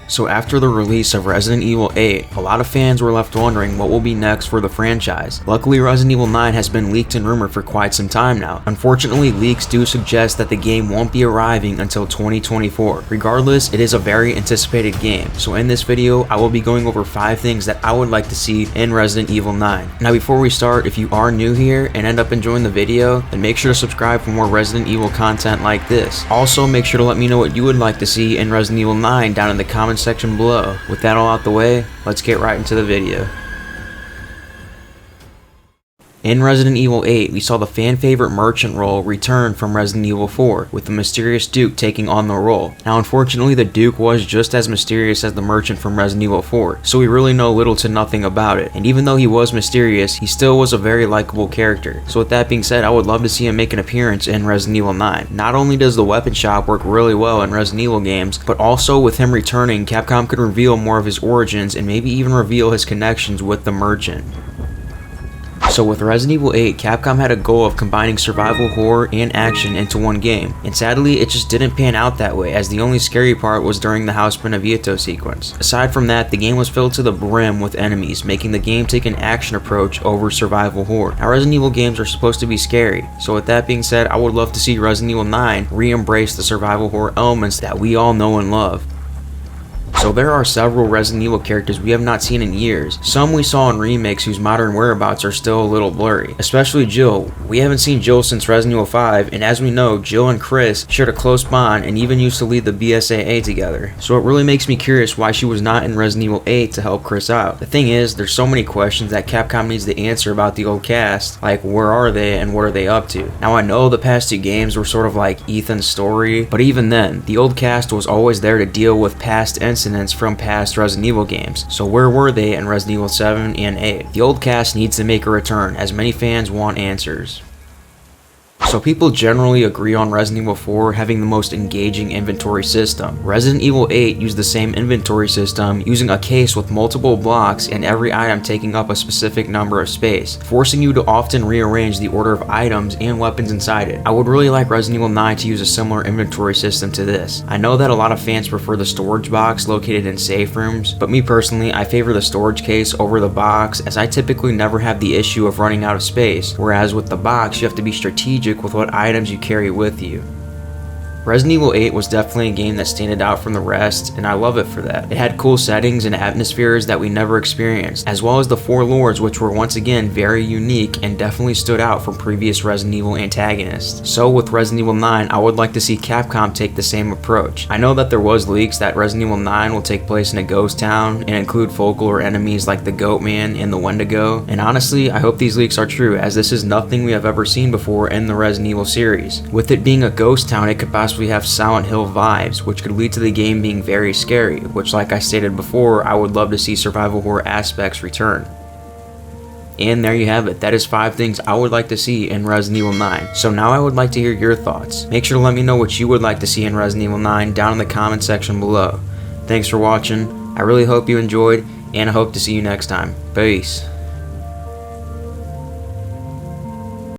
So after the release of Resident Evil 8, a lot of fans were left wondering what will be next for the franchise. Luckily, Resident Evil 9 has been leaked and rumored for quite some time now. Unfortunately, leaks do suggest that the game won't be arriving until 2024. Regardless, it is a very anticipated game. So in this video, I will be going over 5 things that I would like to see in Resident Evil 9. Now before we start, if you are new here and end up enjoying the video, then make sure to subscribe for more Resident Evil content like this. Also, make sure to let me know what you would like to see in Resident Evil 9 down in the comments section below. With that all out the way, let's get right into the video. In Resident Evil 8, we saw the fan-favorite merchant role return from Resident Evil 4, with the mysterious Duke taking on the role. Now unfortunately, the Duke was just as mysterious as the merchant from Resident Evil 4, so we really know little to nothing about it. And even though he was mysterious, he still was a very likable character. So with that being said, I would love to see him make an appearance in Resident Evil 9. Not only does the weapon shop work really well in Resident Evil games, but also with him returning, Capcom could reveal more of his origins and maybe even reveal his connections with the merchant. So with Resident Evil 8, Capcom had a goal of combining survival horror and action into one game, and sadly it just didn't pan out that way, as the only scary part was during the House Beneviento sequence. Aside from that, the game was filled to the brim with enemies, making the game take an action approach over survival horror. Now Resident Evil games are supposed to be scary, so with that being said, I would love to see Resident Evil 9 re-embrace the survival horror elements that we all know and love. So there are several Resident Evil characters we have not seen in years. Some we saw in remakes whose modern whereabouts are still a little blurry, especially Jill. We haven't seen Jill since Resident Evil 5, and as we know, Jill and Chris shared a close bond and even used to lead the BSAA together. So it really makes me curious why she was not in Resident Evil 8 to help Chris out. The thing is, there's so many questions that Capcom needs to answer about the old cast, like where are they and what are they up to. Now I know the past 2 games were sort of like Ethan's story, but even then, the old cast was always there to deal with past incidents from past Resident Evil games, so where were they in Resident Evil 7 and 8? The old cast needs to make a return, as many fans want answers. So people generally agree on Resident Evil 4 having the most engaging inventory system. Resident Evil 8 used the same inventory system, using a case with multiple blocks and every item taking up a specific number of space, forcing you to often rearrange the order of items and weapons inside it. I would really like Resident Evil 9 to use a similar inventory system to this. I know that a lot of fans prefer the storage box located in safe rooms, but me personally, I favor the storage case over the box, as I typically never have the issue of running out of space, whereas with the box you have to be strategic with what items you carry with you. Resident Evil 8 was definitely a game that stood out from the rest, and I love it for that. It had cool settings and atmospheres that we never experienced, as well as the 4 lords, which were once again very unique and definitely stood out from previous Resident Evil antagonists. So with Resident Evil 9, I would like to see Capcom take the same approach. I know that there was leaks that Resident Evil 9 will take place in a ghost town and include folklore enemies like the Goatman and the Wendigo, and honestly, I hope these leaks are true, as this is nothing we have ever seen before in the Resident Evil series. With it being a ghost town, it could possibly have Silent Hill vibes, which could lead to the game being very scary, which, like I stated before, I would love to see survival horror aspects return. And there you have it. That is 5 things I would like to see in Resident Evil 9. So now I would like to hear your thoughts. Make sure to let me know what you would like to see in Resident Evil 9 down in the comment section below. Thanks for watching. I really hope you enjoyed, and I hope to see you next time. Peace.